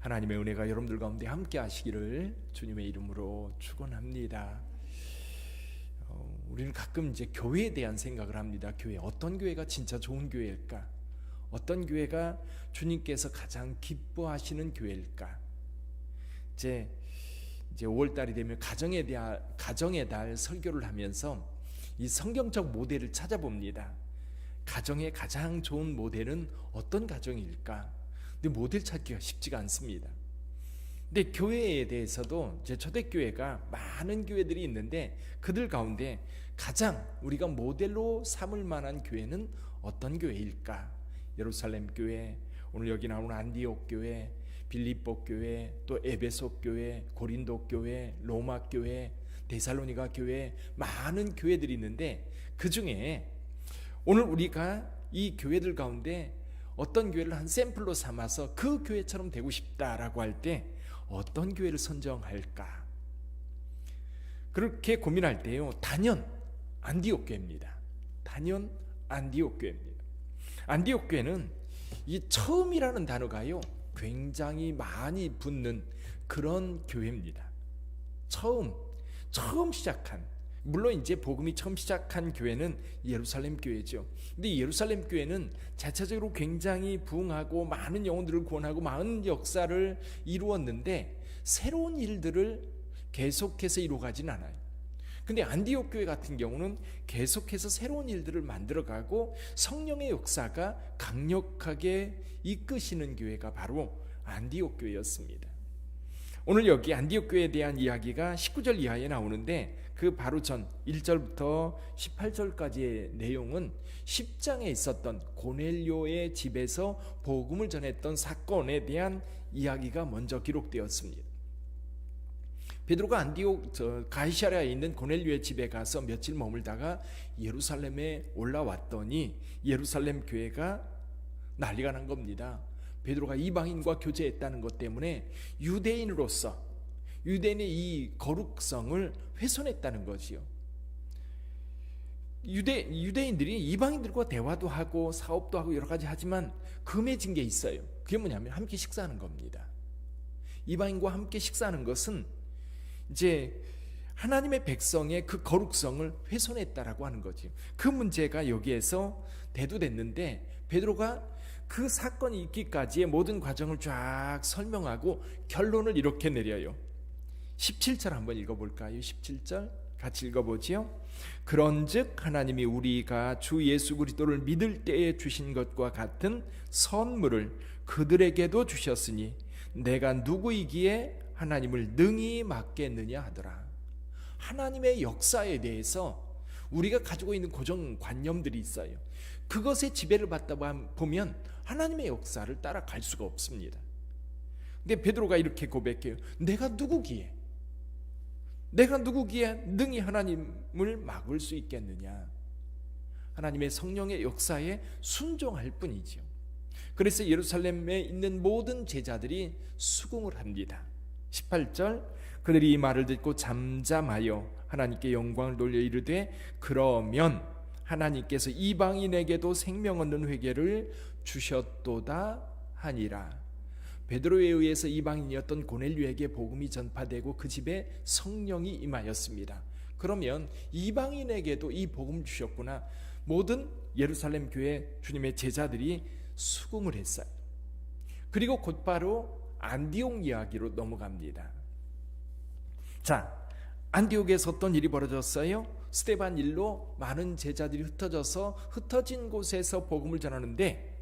하나님의 은혜가 여러분들 가운데 함께 하시기를 주님의 이름으로 축원합니다. 우리는 가끔 이제 교회에 대한 생각을 합니다. 교회, 어떤 교회가 진짜 좋은 교회일까? 어떤 교회가 주님께서 가장 기뻐하시는 교회일까? 이제 5월달이 되면 가정의 달 설교를 하면서 이 성경적 모델을 찾아봅니다. 가정의 가장 좋은 모델은 어떤 가정일까? 근데 모델 찾기가 쉽지가 않습니다. 근데 교회에 대해서도 제 초대교회가 많은 교회들이 있는데 그들 가운데 가장 우리가 모델로 삼을 만한 교회는 어떤 교회일까? 예루살렘 교회, 오늘 여기 나오는 안디옥 교회, 빌립보 교회, 또 에베소 교회, 고린도 교회, 로마 교회, 데살로니가 교회, 많은 교회들이 있는데 그 중에 오늘 우리가 이 교회들 가운데 어떤 교회를 한 샘플로 삼아서 그 교회처럼 되고 싶다라고 할 때 어떤 교회를 선정할까? 그렇게 고민할 때요, 단연 안디옥 교회입니다. 단연 안디옥 교회입니다. 안디옥 교회는 이 처음이라는 단어가요 굉장히 많이 붙는 그런 교회입니다. 처음 시작한, 물론 이제 복음이 처음 시작한 교회는 예루살렘 교회죠. 근데 예루살렘 교회는 자체적으로 굉장히 부흥하고 많은 영혼들을 구원하고 많은 역사를 이루었는데 새로운 일들을 계속해서 이루어가진 않아요. 근데 안디옥 교회 같은 경우는 계속해서 새로운 일들을 만들어가고 성령의 역사가 강력하게 이끄시는 교회가 바로 안디옥 교회였습니다. 오늘 여기 안디옥 교회에 대한 이야기가 19절 이하에 나오는데 그 바로 전 1절부터 18절까지의 내용은 10장에 있었던 고넬료의 집에서 복음을 전했던 사건에 대한 이야기가 먼저 기록되었습니다. 베드로가 안디옥 가이사랴에 있는 고넬료의 집에 가서 며칠 머물다가 예루살렘에 올라왔더니 예루살렘 교회가 난리가 난 겁니다. 베드로가 이방인과 교제했다는 것 때문에 유대인으로서 유대인의 이 거룩성을 훼손했다는 거지요. 유대인들이 이방인들과 대화도 하고 사업도 하고 여러 가지 하지만 금해진 게 있어요. 그게 뭐냐면 함께 식사하는 겁니다. 이방인과 함께 식사하는 것은 이제 하나님의 백성의 그 거룩성을 훼손했다라고 하는 거지. 그 문제가 여기에서 대두됐는데 베드로가 그 사건이 있기까지의 모든 과정을 쫙 설명하고 결론을 이렇게 내려요. 17절 한번 읽어볼까요? 17절 같이 읽어보지요. 그런즉 하나님이 우리가 주 예수 그리스도를 믿을 때에 주신 것과 같은 선물을 그들에게도 주셨으니 내가 누구이기에 하나님을 능히 맡겠느냐 하더라. 하나님의 역사에 대해서 우리가 가지고 있는 고정관념들이 있어요. 그것에 지배를 받다 보면 하나님의 역사를 따라갈 수가 없습니다. 근데 베드로가 이렇게 고백해요. 내가 누구기에 능히 하나님을 막을 수 있겠느냐. 하나님의 성령의 역사에 순종할 뿐이죠. 그래서 예루살렘에 있는 모든 제자들이 수긍을 합니다. 18절 그들이 이 말을 듣고 잠잠하여 하나님께 영광을 돌려 이르되 그러면 하나님께서 이방인에게도 생명 얻는 회개를 주셨도다 하니라. 베드로에 의해서 이방인이었던 고넬료에게 복음이 전파되고 그 집에 성령이 임하였습니다. 그러면 이방인에게도 이 복음 주셨구나. 모든 예루살렘 교회 주님의 제자들이 수긍을 했어요. 그리고 곧바로 안디옥 이야기로 넘어갑니다. 자, 안디옥에서 어떤 일이 벌어졌어요? 스데반 일로 많은 제자들이 흩어진 곳에서 복음을 전하는데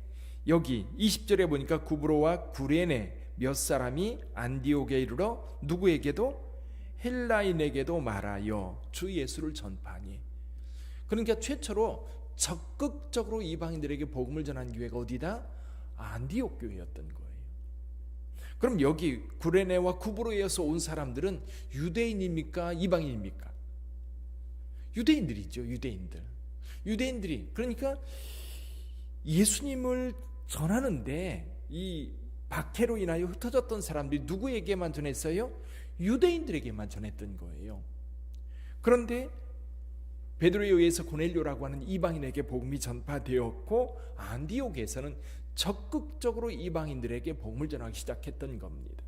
여기 20절에 보니까 구브로와 구레네 몇 사람이 안디옥에 이르러 누구에게도 헬라인에게도 말하여 주 예수를 전파하니. 그러니까 최초로 적극적으로 이방인들에게 복음을 전한 교회가 어디다? 안디옥 교회였던 거예요. 그럼 여기 구레네와 구브로에서 온 사람들은 유대인입니까? 이방인입니까? 유대인들이죠. 유대인들이 그러니까 예수님을 전하는데 이 박해로 인하여 흩어졌던 사람들이 누구에게만 전했어요? 유대인들에게만 전했던 거예요. 그런데 베드로에 의해서 고넬료라고 하는 이방인에게 복음이 전파되었고 안디옥에서는 적극적으로 이방인들에게 복음을 전하기 시작했던 겁니다.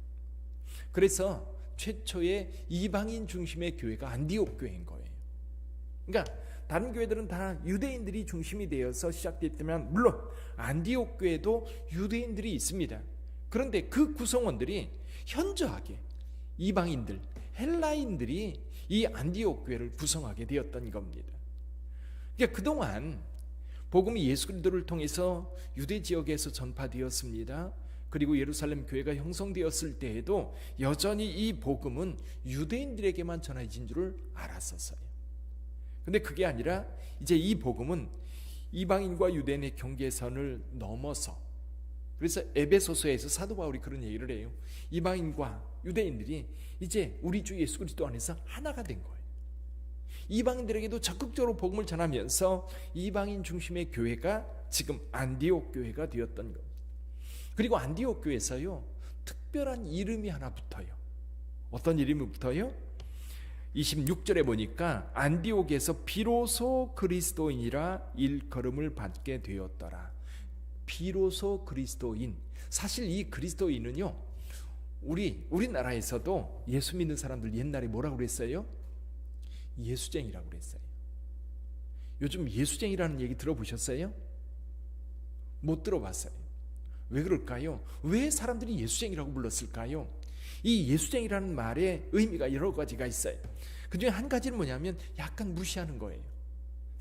그래서 최초의 이방인 중심의 교회가 안디옥 교회인 거예요. 그러니까 다른 교회들은 다 유대인들이 중심이 되어서 시작됐다면, 물론 안디옥 교회도 유대인들이 있습니다. 그런데 그 구성원들이 현저하게 이방인들, 헬라인들이 이 안디옥 교회를 구성하게 되었던 겁니다. 그러니까 그동안 복음이 예수 그리스도를 통해서 유대 지역에서 전파되었습니다. 그리고 예루살렘 교회가 형성되었을 때에도 여전히 이 복음은 유대인들에게만 전해진 줄을 알았었어요. 근데 그게 아니라 이제 이 복음은 이방인과 유대인의 경계선을 넘어서, 그래서 에베소서에서 사도 바울이 그런 얘기를 해요. 이방인과 유대인들이 이제 우리 주 예수 그리스도 안에서 하나가 된 거예요. 이방인들에게도 적극적으로 복음을 전하면서 이방인 중심의 교회가 지금 안디옥 교회가 되었던 겁니다. 그리고 안디옥 교회에서요, 특별한 이름이 하나 붙어요. 어떤 이름이 붙어요? 26절에 보니까 안디옥에서 비로소 그리스도인이라 일컬음을 받게 되었더라. 비로소 그리스도인. 사실 이 그리스도인은요, 우리나라에서도 예수 믿는 사람들 옛날에 뭐라고 그랬어요? 예수쟁이라고 그랬어요. 요즘 예수쟁이라는 얘기 들어보셨어요? 못 들어봤어요. 왜 그럴까요? 왜 사람들이 예수쟁이라고 불렀을까요? 이 예수쟁이라는 말의 의미가 여러 가지가 있어요. 그중에 한 가지는 뭐냐면 약간 무시하는 거예요.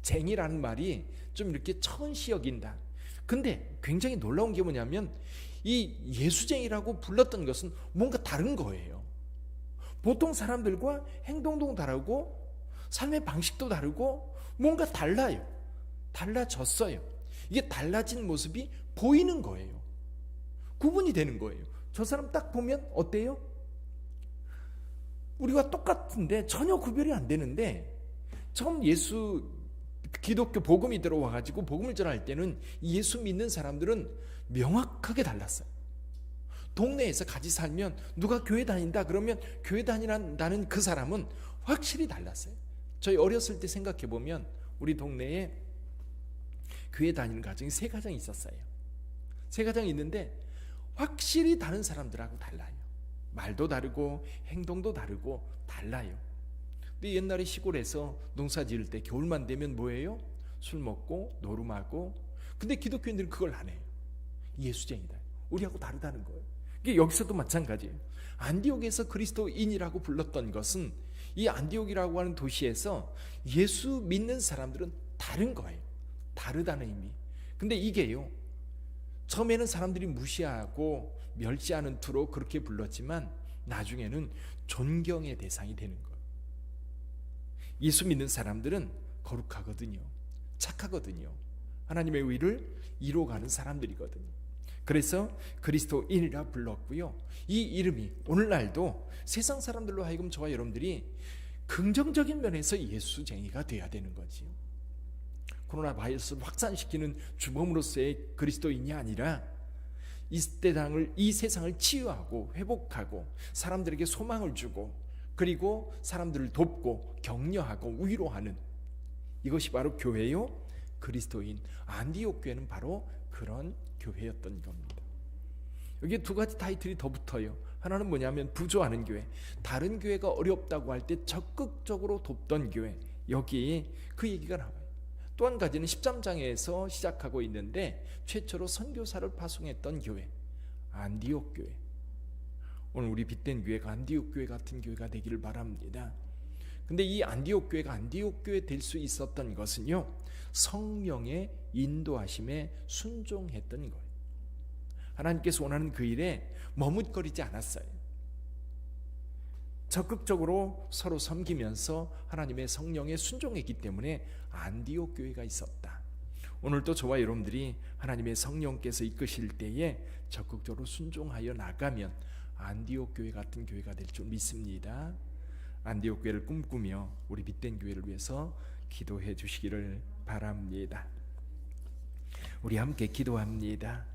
쟁이라는 말이 좀 이렇게 천시 여긴다. 근데 굉장히 놀라운 게 뭐냐면 이 예수쟁이라고 불렀던 것은 뭔가 다른 거예요. 보통 사람들과 행동도 다르고 삶의 방식도 다르고 뭔가 달라요. 달라졌어요. 이게 달라진 모습이 보이는 거예요. 구분이 되는 거예요. 저 사람 딱 보면 어때요? 우리가 똑같은데 전혀 구별이 안 되는데, 처음 기독교 복음이 들어와 가지고 복음을 전할 때는 예수 믿는 사람들은 명확하게 달랐어요. 동네에서 같이 살면 누가 교회 다닌다 그러면 교회 다니는 그 사람은 확실히 달랐어요. 저희 어렸을 때 생각해 보면 우리 동네에 교회 다니는 가정이 3가정이 있었어요. 3가정이 있는데 확실히 다른 사람들하고 달라요. 말도 다르고 행동도 다르고 달라요. 근데 옛날에 시골에서 농사 지을 때 겨울만 되면 뭐예요? 술 먹고 노름하고. 근데 기독교인들은 그걸 안 해요. 예수쟁이다. 우리하고 다르다는 거예요. 이게 여기서도 마찬가지예요. 안디옥에서 그리스도인이라고 불렀던 것은 이 안디옥이라고 하는 도시에서 예수 믿는 사람들은 다른 거예요. 다르다는 의미. 근데 이게요, 처음에는 사람들이 무시하고 멸시하는 투로 그렇게 불렀지만 나중에는 존경의 대상이 되는 거예요. 예수 믿는 사람들은 거룩하거든요. 착하거든요. 하나님의 의를 이루어가는 사람들이거든요. 그래서 그리스도인이라 불렀고요. 이 이름이 오늘날도 세상 사람들로 하여금 저와 여러분들이 긍정적인 면에서 예수쟁이가 돼야 되는 거지요. 코로나 바이러스를 확산시키는 주범으로서의 그리스도인이 아니라 이 세상을 치유하고 회복하고 사람들에게 소망을 주고 그리고 사람들을 돕고 격려하고 위로하는, 이것이 바로 교회요. 그리스도인. 안디옥 교회는 바로 그런 교회였던 겁니다. 여기에 2가지 타이틀이 더 붙어요. 하나는 뭐냐면 부조하는 교회. 다른 교회가 어렵다고 할 때 적극적으로 돕던 교회. 여기 그 얘기가 나와요. 또 한 가지는 13장에서 시작하고 있는데 최초로 선교사를 파송했던 교회, 안디옥 교회. 오늘 우리 빛된 교회가 안디옥 교회 같은 교회가 되기를 바랍니다. 근데 이 안디옥 교회가 안디옥 교회 될 수 있었던 것은요, 성령의 인도하심에 순종했던 거예요. 하나님께서 원하는 그 일에 머뭇거리지 않았어요. 적극적으로 서로 섬기면서 하나님의 성령에 순종했기 때문에 안디옥 교회가 있었다. 오늘도 저와 여러분들이 하나님의 성령께서 이끄실 때에 적극적으로 순종하여 나가면 안디옥 교회 같은 교회가 될 줄 믿습니다. 안디옥 교회를 꿈꾸며 우리 빛된 교회를 위해서 기도해 주시기를 바랍니다. 우리 함께 기도합니다.